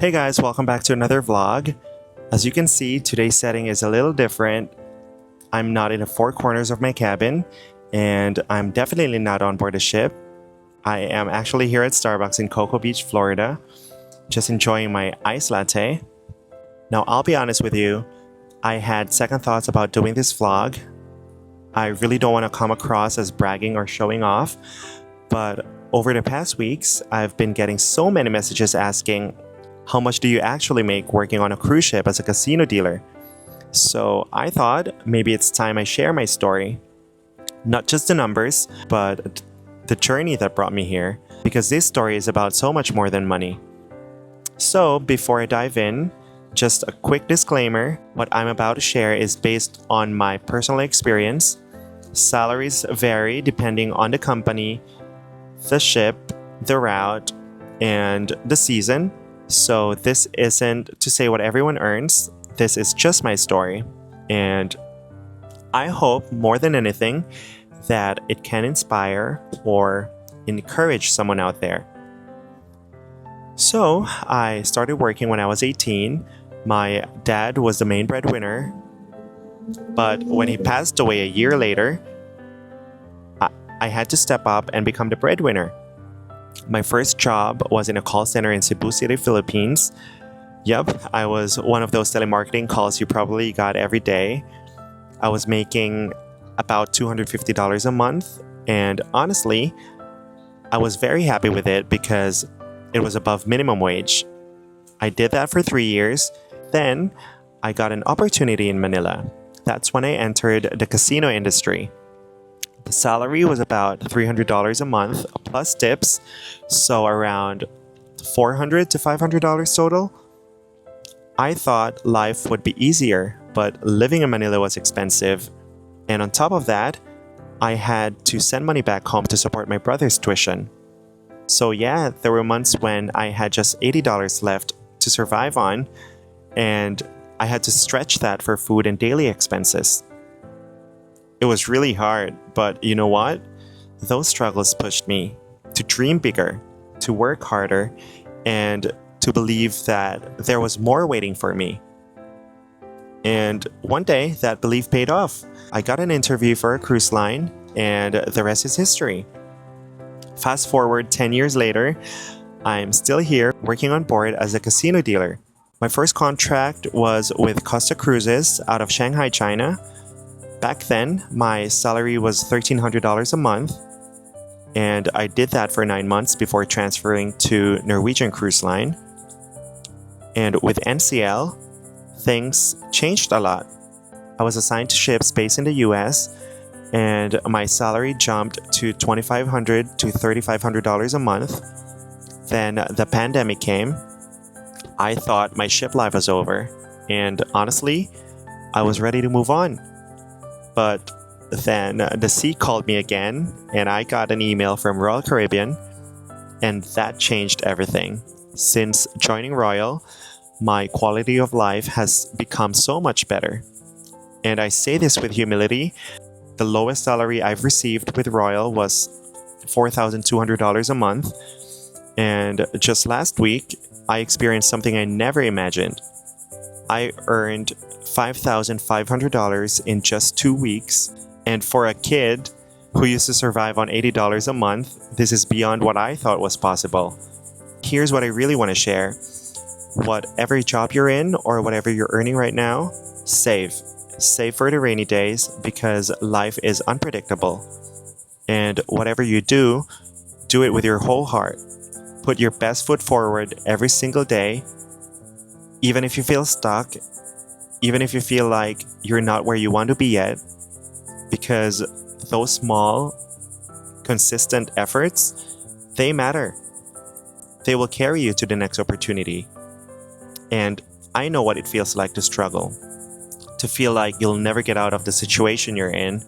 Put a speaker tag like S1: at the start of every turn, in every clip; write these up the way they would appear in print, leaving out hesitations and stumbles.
S1: Hey guys, welcome back to another vlog. As you can see, today's setting is a little different. I'm not in the four corners of my cabin, and I'm definitely not on board a ship. I am actually here at Starbucks in Cocoa Beach, Florida, just enjoying my iced latte. Now, I'll be honest with you, I had second thoughts about doing this vlog. I really don't want to come across as bragging or showing off, but over the past weeks, I've been getting so many messages asking, how much do you actually make working on a cruise ship as a casino dealer? So I thought maybe it's time I share my story. Not just the numbers, but the journey that brought me here, because this story is about so much more than money. So before I dive in, just a quick disclaimer, what I'm about to share is based on my personal experience. Salaries vary depending on the company, the ship, the route, and the season. So this isn't to say what everyone earns. This is just my story. And I hope more than anything that it can inspire or encourage someone out there. So I started working when I was 18. My dad was the main breadwinner. But when he passed away a year later, I had to step up and become the breadwinner. My first job was in a call center in Cebu City, Philippines. Yep, I was one of those telemarketing calls you probably got every day. I was making about $250 a month, and honestly, I was very happy with it because it was above minimum wage. I did that for 3 years. Then I got an opportunity in Manila. That's when I entered the casino industry. The salary was about $300 a month plus tips, so around $400 to $500 total. I thought life would be easier, but living in Manila was expensive. And on top of that, I had to send money back home to support my brother's tuition. So yeah, there were months when I had just $80 left to survive on, and I had to stretch that for food and daily expenses. It was really hard, but you know what? Those struggles pushed me to dream bigger, to work harder, and to believe that there was more waiting for me. And one day, that belief paid off. I got an interview for a cruise line, and the rest is history. Fast forward 10 years later, I'm still here working on board as a casino dealer. My first contract was with Costa Cruises out of Shanghai, China. Back then, my salary was $1,300 a month, and I did that for 9 months before transferring to Norwegian Cruise Line. And with NCL, things changed a lot. I was assigned to ships based in the US, and my salary jumped to $2,500 to $3,500 a month. Then the pandemic came. I thought my ship life was over, and honestly, I was ready to move on. But then the sea called me again, and I got an email from Royal Caribbean, and that changed everything. Since joining Royal, my quality of life has become so much better. And I say this with humility. The lowest salary I've received with Royal was $4,200 a month, and just last week, I experienced something I never imagined. I earned $5,500 in just 2 weeks, and for a kid who used to survive on $80 a month, this is beyond what I thought was possible. Here's what I really want to share. Whatever job you're in or whatever you're earning right now, save. Save for the rainy days because life is unpredictable. And whatever you do it with your whole heart. Put your best foot forward every single day, even if you feel stuck, even if you feel like you're not where you want to be yet, because those small, consistent efforts, they matter. They will carry you to the next opportunity. And I know what it feels like to struggle, to feel like you'll never get out of the situation you're in.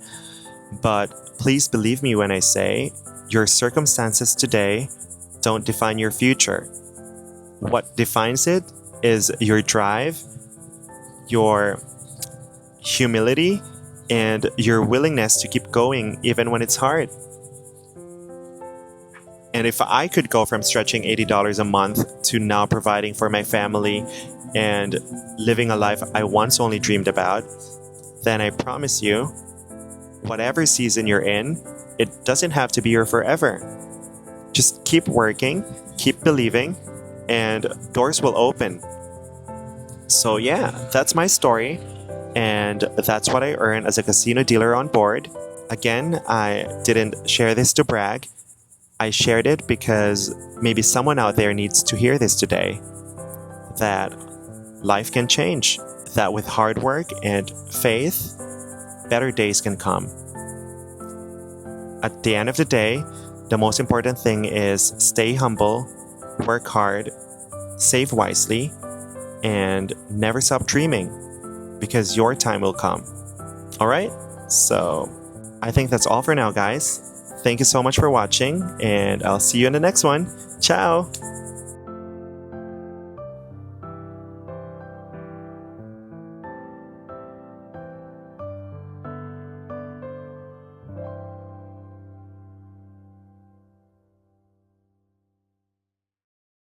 S1: But please believe me when I say, your circumstances today don't define your future. What defines it is your drive, your humility, and your willingness to keep going even when it's hard. And if I could go from stretching $80 a month to now providing for my family and living a life I once only dreamed about, then I promise you, whatever season you're in, it doesn't have to be your forever. Just keep working, keep believing, and doors will open. So yeah, that's my story, and that's what I earn as a casino dealer on board. Again, I didn't share this to brag. I shared it because maybe someone out there needs to hear this today. That life can change. That with hard work and faith, better days can come. At the end of the day, the most important thing is stay humble, work hard, save wisely, and never stop dreaming because your time will come. Alright? So, I think that's all for now, guys. Thank you so much for watching, and I'll see you in the next one. Ciao!